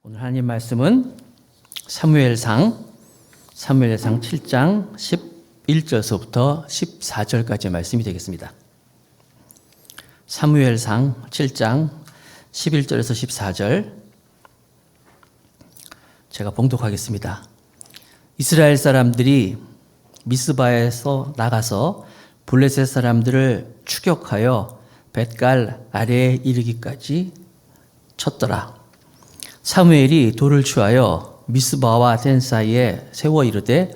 오늘 하나님 말씀은 사무엘상 7장 11절서부터 14절까지 말씀이 되겠습니다. 사무엘상 7장 11절에서 14절 제가 봉독하겠습니다. 이스라엘 사람들이 미스바에서 나가서 블레셋 사람들을 추격하여 벳갈 아래에 이르기까지 쳤더라. 사무엘이 돌을 취하여 미스바와 댄 사이에 세워 이르되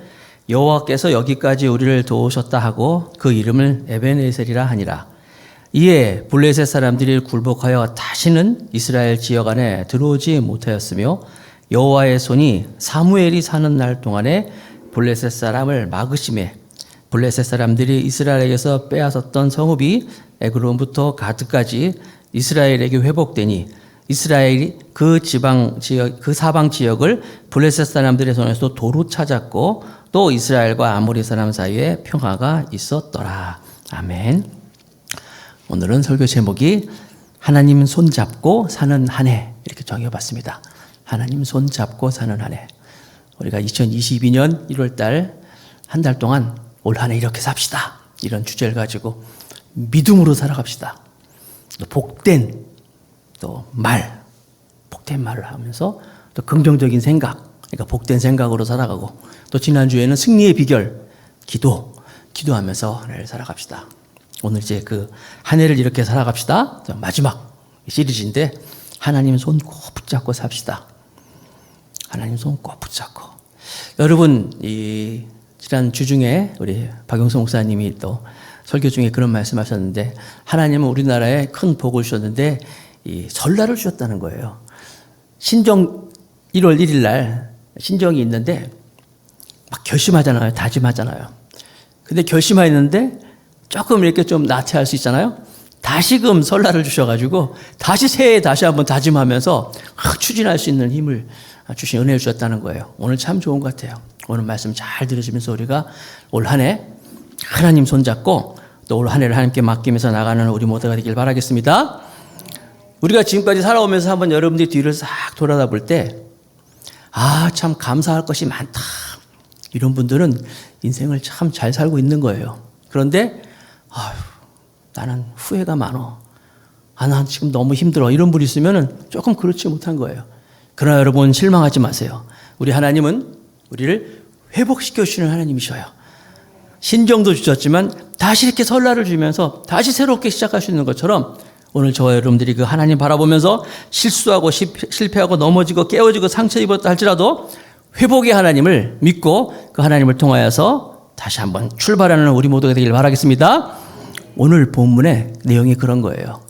여호와께서 여기까지 우리를 도우셨다 하고 그 이름을 에벤에셀이라 하니라. 이에 블레셋 사람들이 굴복하여 다시는 이스라엘 지역 안에 들어오지 못하였으며 여호와의 손이 사무엘이 사는 날 동안에 블레셋 사람을 막으심에 블레셋 사람들이 이스라엘에게서 빼앗았던 성읍이 에그론부터 가드까지 이스라엘에게 회복되니 이스라엘이 그 사방 지역을 블레셋 사람들의 손에서 도로 찾았고 또 이스라엘과 아모리 사람 사이에 평화가 있었더라. 아멘. 오늘은 설교 제목이 하나님 손잡고 사는 한 해 이렇게 정해봤습니다. 하나님 손잡고 사는 한 해. 우리가 2022년 1월달 한 달 동안 올 한 해 이렇게 삽시다. 이런 주제를 가지고 믿음으로 살아갑시다. 복된 복된 말을 하면서 또 긍정적인 생각, 그러니까 복된 생각으로 살아가고 또 지난주에는 승리의 비결, 기도하면서 한 해를 살아갑시다. 오늘 이제 그 한 해를 이렇게 살아갑시다. 마지막 시리즈인데 하나님 손 꼭 붙잡고 삽시다. 하나님 손 꼭 붙잡고. 여러분, 이 지난 주 중에 우리 박영성 목사님이 또 설교 중에 그런 말씀하셨는데 하나님은 우리나라에 큰 복을 주셨는데 이 설날을 주셨다는 거예요. 신정 1월 1일 날 신정이 있는데 막 결심하잖아요. 다짐하잖아요. 근데 결심했는데 조금 이렇게 좀 나태할 수 있잖아요. 다시금 설날을 주셔가지고 다시 새해에 다시 한번 다짐하면서 추진할 수 있는 힘을 주신 은혜를 주셨다는 거예요. 오늘 참 좋은 것 같아요. 오늘 말씀 잘 들으시면서 우리가 올 한 해 하나님 손잡고 또 올 한 해를 하나님께 맡기면서 나가는 우리 모두가 되길 바라겠습니다. 우리가 지금까지 살아오면서 한번 여러분들이 뒤를 싹 돌아다 볼 때, 참 감사할 것이 많다. 이런 분들은 인생을 참 잘 살고 있는 거예요. 그런데, 나는 후회가 많어. 난 지금 너무 힘들어. 이런 분이 있으면 조금 그렇지 못한 거예요. 그러나 여러분 실망하지 마세요. 우리 하나님은 우리를 회복시켜 주시는 하나님이셔요. 신정도 주셨지만 다시 이렇게 설날을 주면서 다시 새롭게 시작할 수 있는 것처럼 오늘 저와 여러분들이 그 하나님 바라보면서 실수하고 실패하고 넘어지고 깨어지고 상처 입었다 할지라도 회복의 하나님을 믿고 그 하나님을 통하여서 다시 한번 출발하는 우리 모두가 되길 바라겠습니다. 오늘 본문의 내용이 그런 거예요.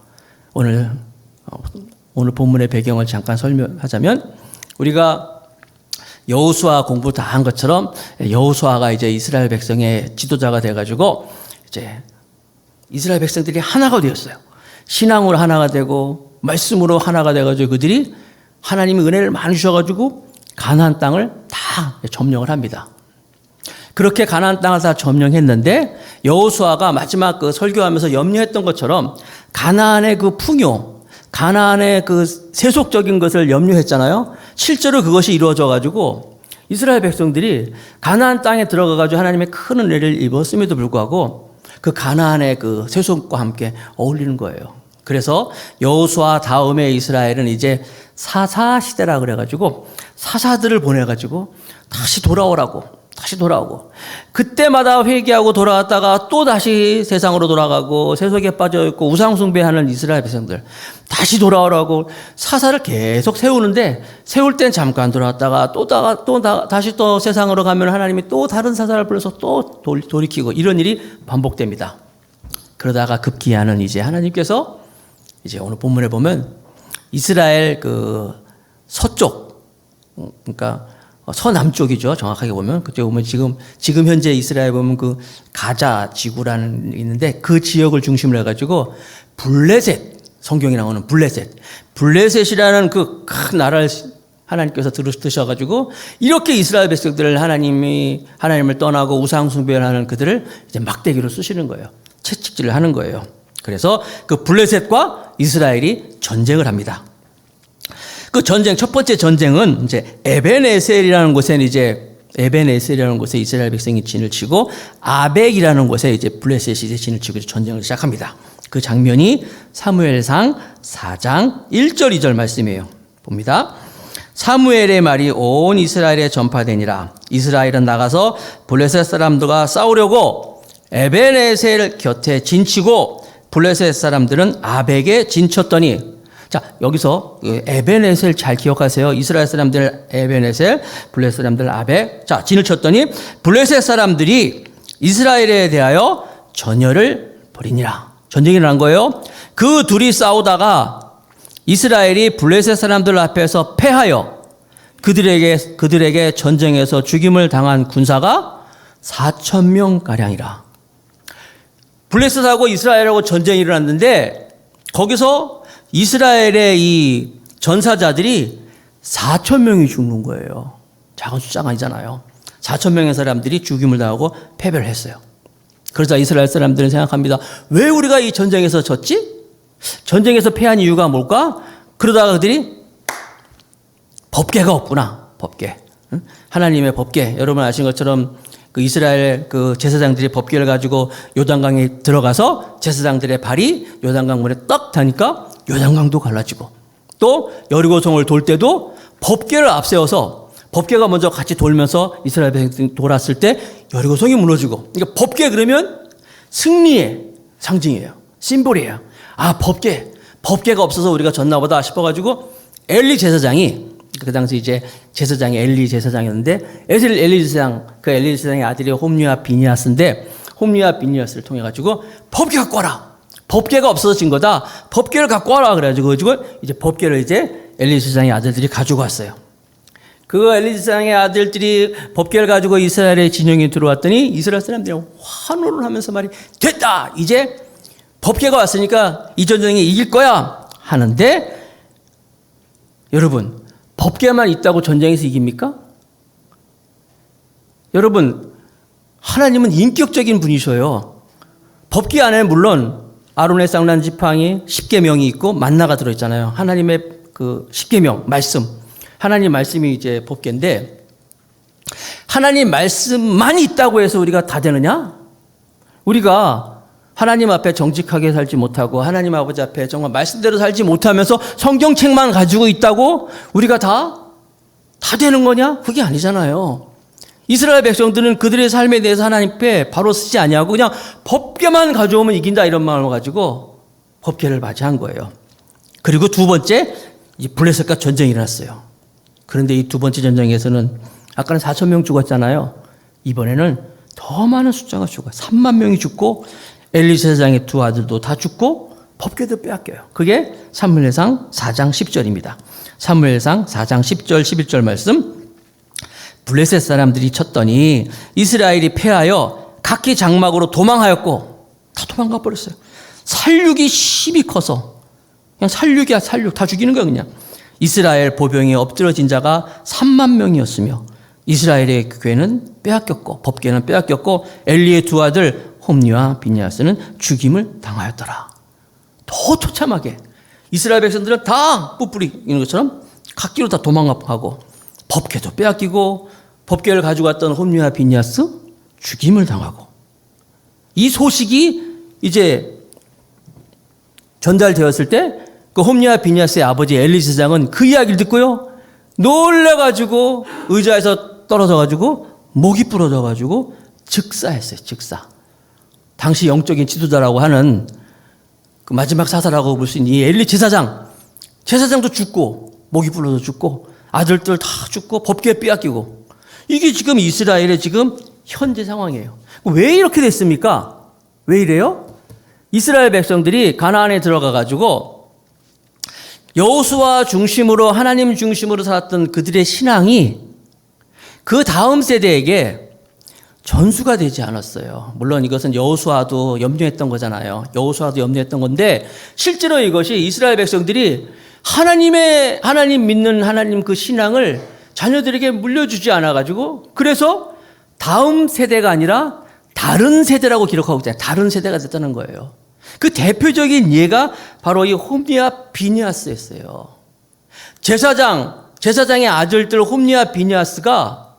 오늘 본문의 배경을 잠깐 설명하자면 우리가 여호수아 공부 다 한 것처럼 여호수아가 이제 이스라엘 백성의 지도자가 돼가지고 이제 이스라엘 백성들이 하나가 되었어요. 신앙으로 하나가 되고 말씀으로 하나가 돼가지고 그들이 하나님의 은혜를 많이 주셔가지고 가나안 땅을 다 점령을 합니다. 그렇게 가나안 땅을 다 점령했는데 여호수아가 마지막 그 설교하면서 염려했던 것처럼 가나안의 그 풍요, 가나안의 그 세속적인 것을 염려했잖아요. 실제로 그것이 이루어져가지고 이스라엘 백성들이 가나안 땅에 들어가가지고 하나님의 큰 은혜를 입었음에도 불구하고 그 가나안의 그 세속과 함께 어울리는 거예요. 그래서 여호수아 다음에 이스라엘은 이제 사사 시대라 그래가지고 사사들을 보내가지고 다시 돌아오고 그때마다 회개하고 돌아왔다가 또 다시 세상으로 돌아가고 세속에 빠져있고 우상숭배하는 이스라엘 백성들 다시 돌아오라고 사사를 계속 세우는데 세울 땐 잠깐 돌아왔다가 다시 또 세상으로 가면 하나님이 또 다른 사사를 불러서 또 돌이키고 이런 일이 반복됩니다. 그러다가 급기야는 이제 하나님께서 이제 오늘 본문에 보면 이스라엘 그 서쪽 그러니까 서남쪽이죠. 정확하게 보면. 그때 보면 지금 현재 이스라엘 보면 그 가자 지구라는 있는데 그 지역을 중심으로 해가지고 블레셋, 성경에 나오는 블레셋이라는 그 큰 나라를 하나님께서 들으셔가지고 이렇게 이스라엘 백성들을 하나님을 떠나고 우상숭배를 하는 그들을 이제 막대기로 쓰시는 거예요. 채찍질을 하는 거예요. 그래서 그 블레셋과 이스라엘이 전쟁을 합니다. 그 전쟁, 첫 번째 전쟁은 이제 에벤에셀이라는 곳에 이스라엘 백성이 진을 치고 아벡이라는 곳에 이제 블레셋이 이제 진을 치고 전쟁을 시작합니다. 그 장면이 사무엘상 4장 1절 2절 말씀이에요. 봅니다. 사무엘의 말이 온 이스라엘에 전파되니라. 이스라엘은 나가서 블레셋 사람들과 싸우려고 에벤에셀 곁에 진치고 블레셋 사람들은 아벡에 진쳤더니, 자, 여기서 에벤에셀 잘 기억하세요. 이스라엘 사람들 에벤에셀, 블레셋 사람들 아벡. 자, 진을 쳤더니 블레셋 사람들이 이스라엘에 대하여 전열을 벌이니라. 전쟁이 일어난 거예요. 그 둘이 싸우다가 이스라엘이 블레셋 사람들 앞에서 패하여 그들에게 전쟁에서 죽임을 당한 군사가 4,000명 가량이라. 블레셋하고 이스라엘하고 전쟁이 일어났는데 거기서 이스라엘의 이 전사자들이 4,000명이 죽는 거예요. 작은 숫자가 아니잖아요. 4,000명의 사람들이 죽임을 당하고 패배를 했어요. 그러자 이스라엘 사람들은 생각합니다. 왜 우리가 이 전쟁에서 졌지? 전쟁에서 패한 이유가 뭘까? 그러다가 그들이 법궤가 없구나. 법궤. 하나님의 법궤. 여러분 아시는 것처럼 그 이스라엘 그 제사장들이 법궤를 가지고 요단강에 들어가서 제사장들의 발이 요단강 물에 떡 닿으니까 요단강도 갈라지고, 또 여리고성을 돌 때도 법궤를 앞세워서 법궤가 먼저 같이 돌면서 이스라엘 백성들이 돌았을 때 여리고성이 무너지고, 그러니까 법궤 그러면 승리의 상징이에요. 심볼이에요. 아, 법궤가 없어서 우리가 졌나 보다 싶어가지고 엘리 제사장이, 그 당시 이제 제사장이 엘리 제사장이었는데, 엘리 제사장의 아들이 홈리와 비니아스인데, 홈리와 비니아스를 통해 가지고 법궤 갖고 와라. 법궤가 없어서 진 거다. 법궤를 갖고 와라. 그래가지고 이제 법궤를 이제 엘리 제사장의 아들들이 가지고 왔어요. 그 엘리 제사장의 아들들이 법궤를 가지고 이스라엘의 진영에 들어왔더니 이스라엘 사람들이 환호를 하면서 말이 됐다. 이제 법궤가 왔으니까 이 전쟁에 이길 거야 하는데, 여러분, 법궤만 있다고 전쟁에서 이깁니까? 여러분, 하나님은 인격적인 분이셔요. 법궤 안에 물론 아론의 쌍난 지팡이 10계명이 있고 만나가 들어있잖아요. 하나님의 그 10계명 말씀, 하나님 말씀이 이제 법궤인데, 하나님 말씀만 있다고 해서 우리가 다 되느냐? 우리가 하나님 앞에 정직하게 살지 못하고 하나님 아버지 앞에 정말 말씀대로 살지 못하면서 성경책만 가지고 있다고 우리가 다 되는 거냐? 그게 아니잖아요. 이스라엘 백성들은 그들의 삶에 대해서 하나님 앞에 바로 쓰지 아니하고 그냥 법궤만 가져오면 이긴다 이런 마음을 가지고 법궤를 맞이한 거예요. 그리고 두 번째, 이 블레셋과 전쟁이 일어났어요. 그런데 이 두 번째 전쟁에서는 아까는 4,000명 죽었잖아요. 이번에는 더 많은 숫자가 죽어요. 3만 명이 죽고 엘리 제사장의 두 아들도 다 죽고 법궤도 빼앗겨요. 그게 사무엘상 4장 10절입니다. 사무엘상 4장 10절 11절 말씀. 블레셋 사람들이 쳤더니 이스라엘이 패하여 각기 장막으로 도망하였고, 다 도망가 버렸어요. 살육이 심히 커서, 그냥 살육이야 살육, 다 죽이는 거예요 그냥. 이스라엘 보병에 엎드러진 자가 3만 명이었으며 이스라엘의 궤는 빼앗겼고 법궤는 빼앗겼고 엘리의 두 아들 홈리와 비니아스는 죽임을 당하였더라. 더 처참하게 이스라엘 백성들은 다 뿔뿔이는 것처럼 각기로 다 도망가고 법궤도 빼앗기고 법궤를 가지고 왔던 홈리와 비니아스 죽임을 당하고, 이 소식이 이제 전달되었을 때 그 홈리와 비니아스의 아버지 엘리 제사장은 그 이야기를 듣고요 놀래가지고 의자에서 떨어져가지고 목이 부러져가지고 즉사했어요. 즉사. 당시 영적인 지도자라고 하는 그 마지막 사사라고 볼 수 있는 이 엘리 제사장도 죽고 목이 불러서 죽고 아들들 다 죽고 법궤 빼앗기고, 이게 지금 이스라엘의 지금 현재 상황이에요. 왜 이렇게 됐습니까? 왜 이래요? 이스라엘 백성들이 가나안에 들어가 가지고 여호수아 중심으로 하나님 중심으로 살았던 그들의 신앙이 그 다음 세대에게 전수가 되지 않았어요. 물론 이것은 여호수아도 염려했던 거잖아요. 여호수아도 염려했던 건데 실제로 이것이 이스라엘 백성들이 하나님 믿는 하나님 그 신앙을 자녀들에게 물려주지 않아가지고, 그래서 다음 세대가 아니라 다른 세대라고 기록하고 있잖아요. 다른 세대가 됐다는 거예요. 그 대표적인 예가 바로 이 홈리와 비니아스였어요. 제사장의 아들들 홈리와 비니아스가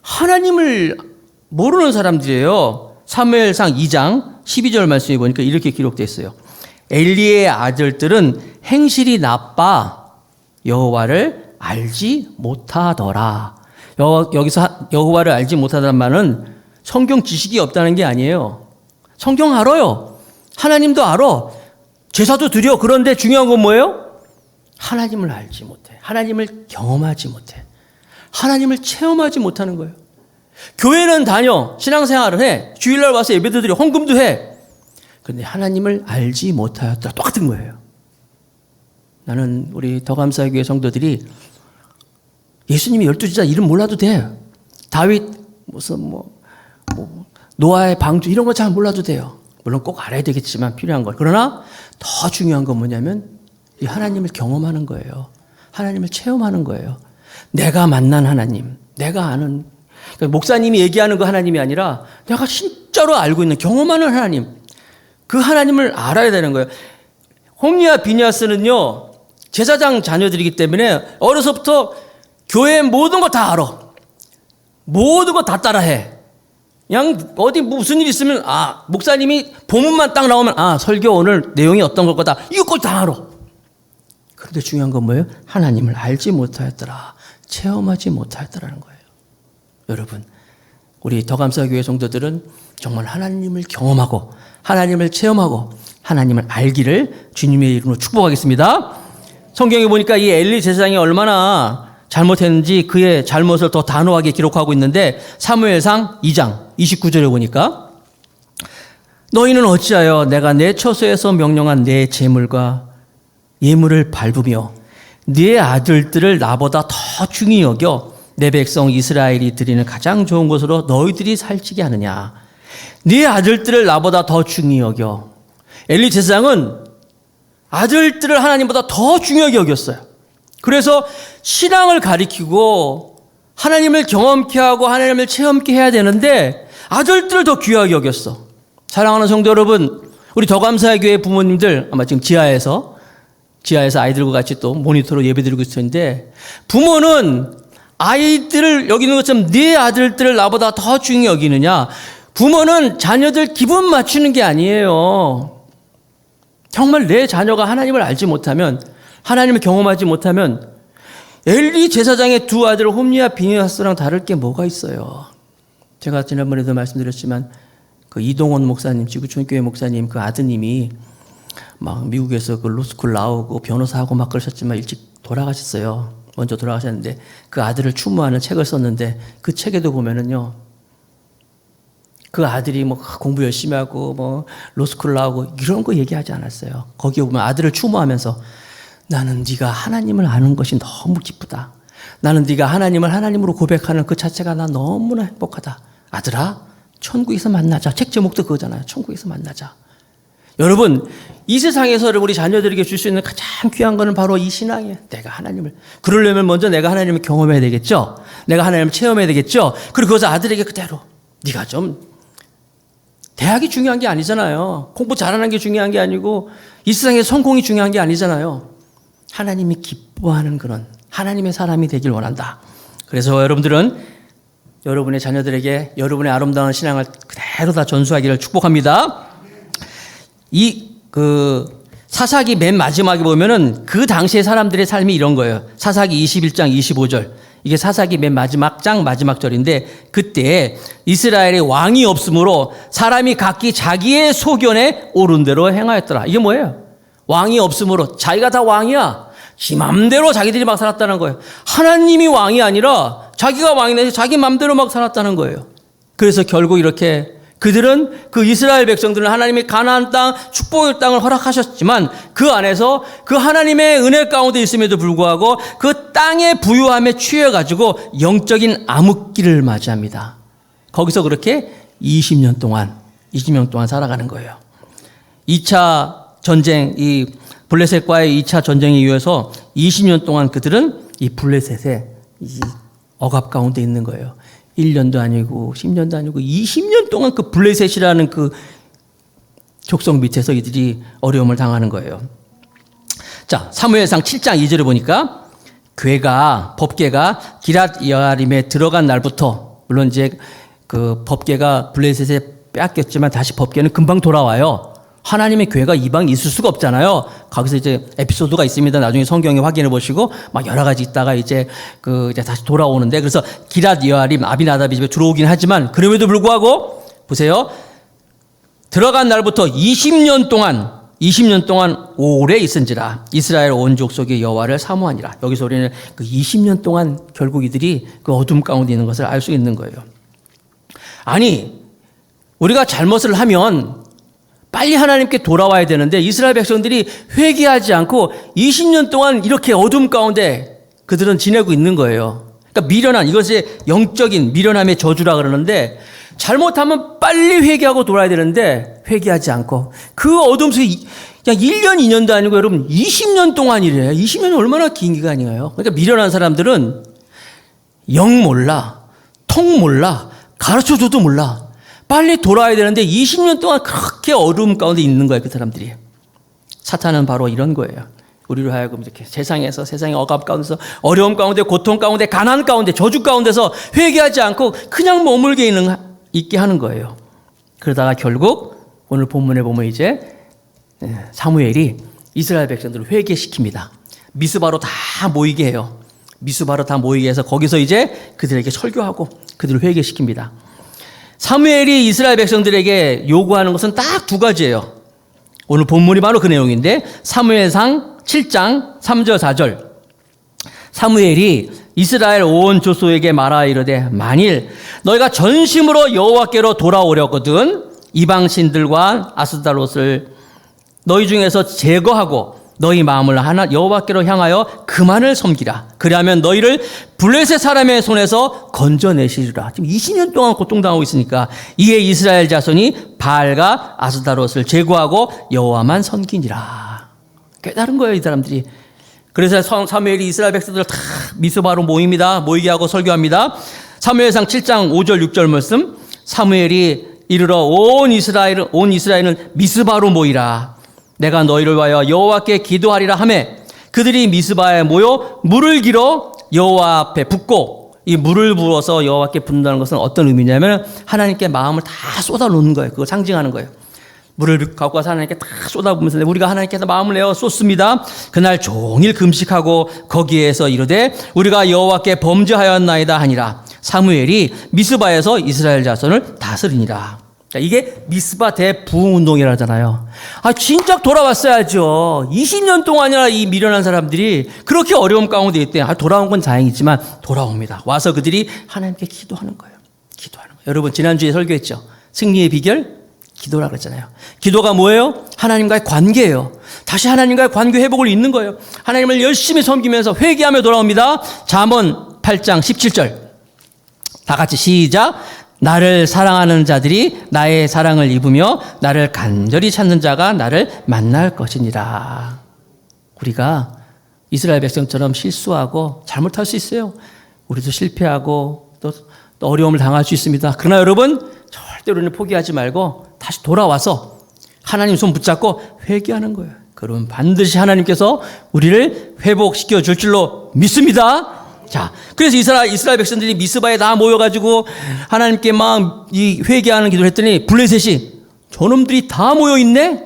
하나님을 모르는 사람들이에요. 사무엘상 2장 12절 말씀에 보니까 이렇게 기록되어 있어요. 엘리의 아들들은 행실이 나빠 여호와를 알지 못하더라. 여기서 여호와를 알지 못하다는 말은 성경 지식이 없다는 게 아니에요. 성경 알아요. 하나님도 알아. 제사도 드려. 그런데 중요한 건 뭐예요? 하나님을 알지 못해. 하나님을 경험하지 못해. 하나님을 체험하지 못하는 거예요. 교회는 다녀. 신앙생활을 해. 주일날 와서 예배도 드려. 헌금도 해. 그런데 하나님을 알지 못하였다. 똑같은 거예요. 나는 우리 더감사교회 성도들이 예수님이 12제자 이름 몰라도 돼. 다윗 무슨 노아의 방주 이런 거 잘 몰라도 돼요. 물론 꼭 알아야 되겠지만 필요한 걸. 그러나 더 중요한 건 뭐냐면 이 하나님을 경험하는 거예요. 하나님을 체험하는 거예요. 내가 만난 하나님, 내가 아는 그러니까 목사님이 얘기하는 그 하나님이 아니라 내가 진짜로 알고 있는 경험하는 하나님. 그 하나님을 알아야 되는 거예요. 홈리와 비니아스는요. 제사장 자녀들이기 때문에 어려서부터 교회의 모든 거 다 알아. 모든 거 다 따라해. 그냥 어디 무슨 일 있으면 목사님이 본문만 딱 나오면 설교 오늘 내용이 어떤 걸 거다. 이거 다 알아. 그런데 중요한 건 뭐예요? 하나님을 알지 못하였더라. 체험하지 못하였더라는 거예요. 여러분, 우리 더감사교회 성도들은 정말 하나님을 경험하고 하나님을 체험하고 하나님을 알기를 주님의 이름으로 축복하겠습니다. 성경에 보니까 이 엘리 제사장이 얼마나 잘못했는지 그의 잘못을 더 단호하게 기록하고 있는데 사무엘상 2장 29절에 보니까 너희는 어찌하여 내가 내 처소에서 명령한 내 제물과 예물을 밟으며 네 아들들을 나보다 더 중히 여겨 내 백성 이스라엘이 드리는 가장 좋은 것으로 너희들이 살찌게 하느냐. 네 아들들을 나보다 더 중히 여겨. 엘리 제사장은 아들들을 하나님보다 더 중요하게 여겼어요. 그래서 신앙을 가리키고 하나님을 경험케 하고 하나님을 체험케 해야 되는데 아들들을 더 귀하게 여겼어. 사랑하는 성도 여러분, 우리 더감사의 교회 부모님들 아마 지금 지하에서 아이들과 같이 또 모니터로 예배드리고 있을 텐데 부모는 아이들을 여기는 것처럼 네 아들들을 나보다 더 중히 여기느냐. 부모는 자녀들 기분 맞추는 게 아니에요. 정말 내 자녀가 하나님을 알지 못하면 하나님을 경험하지 못하면 엘리 제사장의 두 아들 홈리와 비니아스랑 다를 게 뭐가 있어요. 제가 지난번에도 말씀드렸지만 그 이동원 목사님, 지구촌교회 목사님 그 아드님이 막 미국에서 그 로스쿨 나오고 변호사하고 막 그러셨지만 일찍 돌아가셨어요. 먼저 돌아가셨는데 그 아들을 추모하는 책을 썼는데 그 책에도 보면은요. 그 아들이 뭐 공부 열심히 하고 뭐 로스쿨 나오고 이런 거 얘기하지 않았어요. 거기에 보면 아들을 추모하면서 나는 네가 하나님을 아는 것이 너무 기쁘다. 나는 네가 하나님을 하나님으로 고백하는 그 자체가 나 너무나 행복하다. 아들아, 천국에서 만나자. 책 제목도 그거잖아요. 천국에서 만나자. 여러분, 이 세상에서 우리 자녀들에게 줄 수 있는 가장 귀한 거는 바로 이 신앙이에요. 내가 하나님을. 그러려면 먼저 내가 하나님을 경험해야 되겠죠. 내가 하나님을 체험해야 되겠죠. 그리고 그것을 아들에게 그대로 네가 좀 대학이 중요한 게 아니잖아요. 공부 잘하는 게 중요한 게 아니고 이 세상의 성공이 중요한 게 아니잖아요. 하나님이 기뻐하는 그런 하나님의 사람이 되길 원한다. 그래서 여러분들은 여러분의 자녀들에게 여러분의 아름다운 신앙을 그대로 다 전수하기를 축복합니다. 사사기 맨 마지막에 보면은 그 당시의 사람들의 삶이 이런 거예요. 사사기 21장 25절. 이게 사사기 맨 마지막 장 마지막 절인데 그때 이스라엘에 왕이 없으므로 사람이 각기 자기의 소견에 옳은 대로 행하였더라. 이게 뭐예요? 왕이 없으므로 자기가 다 왕이야. 지 맘대로 자기들이 막 살았다는 거예요. 하나님이 왕이 아니라 자기가 왕이 아니라 자기 맘대로 막 살았다는 거예요. 그래서 결국 이렇게 그들은 그 이스라엘 백성들은 하나님의 가나안 땅, 축복의 땅을 허락하셨지만 그 안에서 그 하나님의 은혜 가운데 있음에도 불구하고 그 땅의 부유함에 취해가지고 영적인 암흑기를 맞이합니다. 거기서 그렇게 20년 동안 살아가는 거예요. 2차 전쟁, 이 블레셋과의 2차 전쟁에 의해서 20년 동안 그들은 이 블레셋의 이 억압 가운데 있는 거예요. 1년도 아니고 10년도 아니고 20년 동안 그 블레셋이라는 그 족속 밑에서 이들이 어려움을 당하는 거예요. 자, 사무엘상 7장 2절을 보니까 법궤가 기랏 여아림에 들어간 날부터, 물론 이제 그 법궤가 블레셋에 빼앗겼지만 다시 법궤는 금방 돌아와요. 하나님의 궤가 이방에 있을 수가 없잖아요. 거기서 이제 에피소드가 있습니다. 나중에 성경에 확인해 보시고 막 여러 가지 있다가 이제 이제 다시 돌아오는데, 그래서 기랏 여아림 아비나답이 집에 들어오긴 하지만 그럼에도 불구하고 보세요. 들어간 날부터 20년 동안 오래 있은지라 이스라엘 온 족속의 여호와를 사모하니라. 여기서 우리는 그 20년 동안 결국 이들이 그 어둠 가운데 있는 것을 알 수 있는 거예요. 아니, 우리가 잘못을 하면 빨리 하나님께 돌아와야 되는데 이스라엘 백성들이 회개하지 않고 20년 동안 이렇게 어둠 가운데 그들은 지내고 있는 거예요. 그러니까 이것이 영적인 미련함의 저주라 그러는데, 잘못하면 빨리 회개하고 돌아야 되는데 회개하지 않고 그 어둠 속에 그냥 1년, 2년도 아니고 여러분 20년 동안이래요. 20년이 얼마나 긴 기간이에요. 그러니까 미련한 사람들은 영 몰라, 통 몰라, 가르쳐줘도 몰라. 빨리 돌아야 되는데 20년 동안 그렇게 어둠 가운데 있는 거예요, 그 사람들이. 사탄은 바로 이런 거예요. 우리로 하여금 이렇게 세상의 억압 가운데서, 어려움 가운데, 고통 가운데, 가난 가운데, 저주 가운데서 회개하지 않고 그냥 머물게 있게 하는 거예요. 그러다가 결국 오늘 본문에 보면 이제 사무엘이 이스라엘 백성들을 회개시킵니다. 미스바로 다 모이게 해요. 미스바로 다 모이게 해서 거기서 이제 그들에게 설교하고 그들을 회개시킵니다. 사무엘이 이스라엘 백성들에게 요구하는 것은 딱 두 가지예요. 오늘 본문이 바로 그 내용인데, 사무엘상 7장 3절 4절. 사무엘이 이스라엘 온 족속에게 말하여 이르되, 만일 너희가 전심으로 여호와께로 돌아오려거든 이방 신들과 아스다롯을 너희 중에서 제거하고 너희 마음을 하나 여호와께로 향하여 그만을 섬기라. 그리하면 너희를 블레셋 사람의 손에서 건져내시리라. 지금 20년 동안 고통당하고 있으니까 이에 이스라엘 자손이 바알과 아스다롯을 제거하고 여호와만 섬기니라. 깨달은 거예요, 이 사람들이. 그래서 사무엘이 이스라엘 백성들을 다 미스바로 모이게 하고 설교합니다. 사무엘상 7장 5절 6절 말씀. 사무엘이 이르러 온 이스라엘은 미스바로 모이라. 내가 너희를 위하여 여호와께 기도하리라 하매 그들이 미스바에 모여 물을 길어 여호와 앞에 붓고, 이 물을 부어서 여호와께 붓는다는 것은 어떤 의미냐면 하나님께 마음을 다 쏟아놓는 거예요. 그거 상징하는 거예요. 물을 갖고 와서 하나님께 다 쏟아부으면서 우리가 하나님께서 마음을 내어 쏟습니다. 그날 종일 금식하고 거기에서 이르되 우리가 여호와께 범죄하였나이다 하니라. 사무엘이 미스바에서 이스라엘 자손을 다스리니라. 이게 미스바 대부흥운동이라 하잖아요. 진작 돌아왔어야죠. 20년 동안이나 이 미련한 사람들이 그렇게 어려움 가운데 있대. 돌아온 건 다행이지만 돌아옵니다. 와서 그들이 하나님께 기도하는 거예요. 여러분, 지난주에 설교했죠. 승리의 비결? 기도라고 그랬잖아요. 기도가 뭐예요? 하나님과의 관계예요. 다시 하나님과의 관계 회복을 잇는 거예요. 하나님을 열심히 섬기면서 회개하며 돌아옵니다. 잠언 8장 17절. 다 같이 시작. 나를 사랑하는 자들이 나의 사랑을 입으며 나를 간절히 찾는 자가 나를 만날 것이니라. 우리가 이스라엘 백성처럼 실수하고 잘못할 수 있어요. 우리도 실패하고 또 어려움을 당할 수 있습니다. 그러나 여러분, 절대로 우리는 포기하지 말고 다시 돌아와서 하나님 손 붙잡고 회개하는 거예요. 그러면 반드시 하나님께서 우리를 회복시켜 줄 줄로 믿습니다. 자, 그래서 이스라엘 백성들이 미스바에 다 모여가지고 하나님께 막 이 회개하는 기도를 했더니 블레셋이 저놈들이 다 모여있네?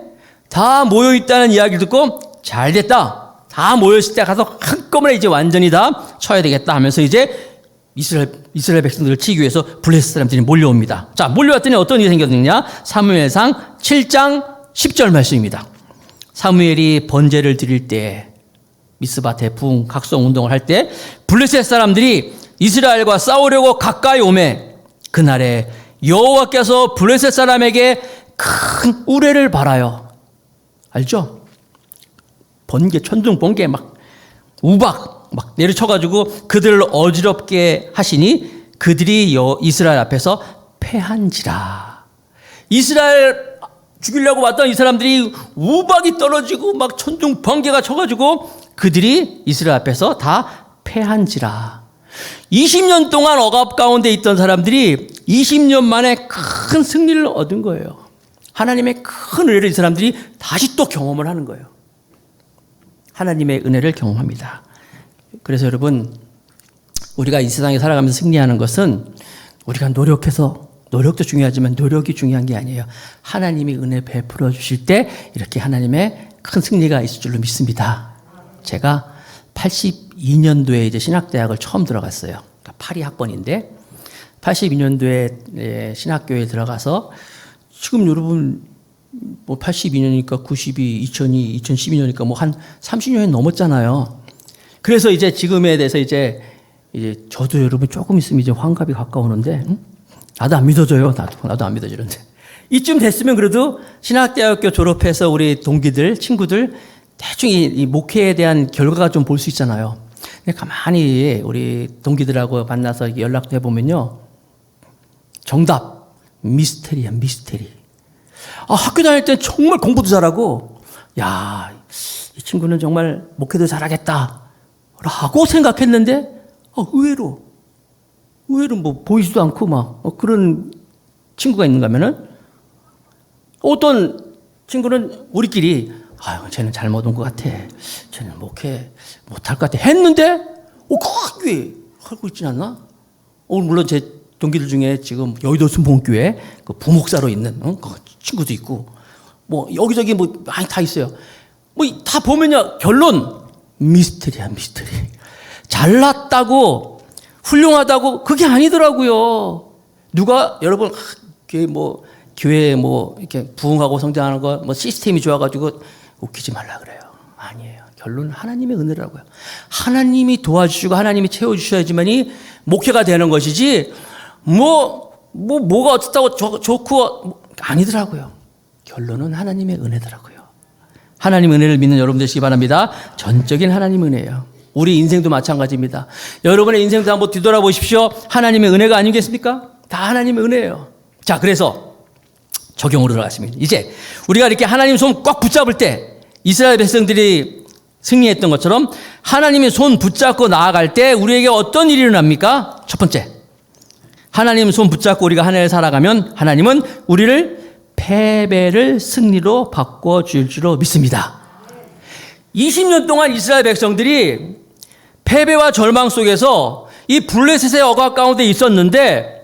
다 모여있다는 이야기를 듣고 잘 됐다. 다 모였을 때 가서 한꺼번에 이제 완전히 다 쳐야 되겠다 하면서 이제 이스라엘 백성들을 치기 위해서 블레셋 사람들이 몰려옵니다. 자, 몰려왔더니 어떤 일이 생겼느냐? 사무엘상 7장 10절 말씀입니다. 사무엘이 번제를 드릴 때, 미스바 대풍 각성 운동을 할 때 블레셋 사람들이 이스라엘과 싸우려고 가까이 오매 그날에 여호와께서 블레셋 사람에게 큰 우레를 발하여, 알죠? 천둥 번개 막 우박 막 내리쳐가지고 그들을 어지럽게 하시니 그들이 이스라엘 앞에서 패한지라. 이스라엘 죽이려고 왔던 이 사람들이 우박이 떨어지고 막 천둥 번개가 쳐가지고 그들이 이스라엘 앞에서 다 패한지라. 20년 동안 억압 가운데 있던 사람들이 20년 만에 큰 승리를 얻은 거예요. 하나님의 큰 은혜를 이 사람들이 다시 또 경험을 하는 거예요. 하나님의 은혜를 경험합니다. 그래서 여러분, 우리가 이 세상에 살아가면서 승리하는 것은 우리가 노력도 중요하지만 노력이 중요한 게 아니에요. 하나님이 은혜 베풀어 주실 때 이렇게 하나님의 큰 승리가 있을 줄로 믿습니다. 제가 82년도에 이제 신학대학을 처음 들어갔어요. 그러니까 82학번인데 82년도에 신학교에 들어가서 지금 여러분 뭐 82년이니까 92, 2002, 2012년이니까 뭐 한 30년이 넘었잖아요. 그래서 이제 지금에 대해서 이제 저도 여러분 조금 있으면 이제 환갑이 가까우는데 나도 안 믿어져요. 나도 안 믿어지는데 이쯤 됐으면 그래도 신학대학교 졸업해서 우리 동기들, 친구들 대충 이 목회에 대한 결과가 좀 볼 수 있잖아요. 근데 가만히 우리 동기들하고 만나서 연락도 해보면요. 정답, 미스테리야, 미스테리. 학교 다닐 때 정말 공부도 잘하고, 야, 이 친구는 정말 목회도 잘하겠다. 라고 생각했는데, 의외로 뭐 보이지도 않고 막 그런 친구가 있는가 하면은, 어떤 친구는 우리끼리, 쟤는 잘못 온 것 같아. 쟤는 목회 못할 것 같아. 했는데, 크게 하고 있진 않나? 물론 제 동기들 중에 지금 여의도 순복음교회 그 부목사로 있는 그 친구도 있고, 뭐 여기저기 뭐 많이 다 있어요. 뭐 다 보면요, 결론 미스터리야, 미스터리. 잘났다고 훌륭하다고 그게 아니더라고요. 누가 여러분 교회 뭐 이렇게 부흥하고 성장하는 거 뭐 시스템이 좋아가지고 웃기지 말라 그래요. 아니에요. 결론은 하나님의 은혜라고요. 하나님이 도와주시고 하나님이 채워주셔야지만이 목회가 되는 것이지 뭐가 어떻다고 좋고 아니더라고요. 결론은 하나님의 은혜더라고요. 하나님의 은혜를 믿는 여러분 되시기 바랍니다. 전적인 하나님의 은혜예요. 우리 인생도 마찬가지입니다. 여러분의 인생도 한번 뒤돌아보십시오. 하나님의 은혜가 아니겠습니까? 다 하나님의 은혜예요. 자, 그래서 적용으로 들어갔습니다. 이제 우리가 이렇게 하나님 손 꽉 붙잡을 때 이스라엘 백성들이 승리했던 것처럼 하나님의 손 붙잡고 나아갈 때 우리에게 어떤 일이 일어납니까? 첫 번째, 하나님 손 붙잡고 우리가 한 해를 살아가면 하나님은 우리를 패배를 승리로 바꿔줄 줄로 믿습니다. 20년 동안 이스라엘 백성들이 패배와 절망 속에서 이 블레셋의 억압 가운데 있었는데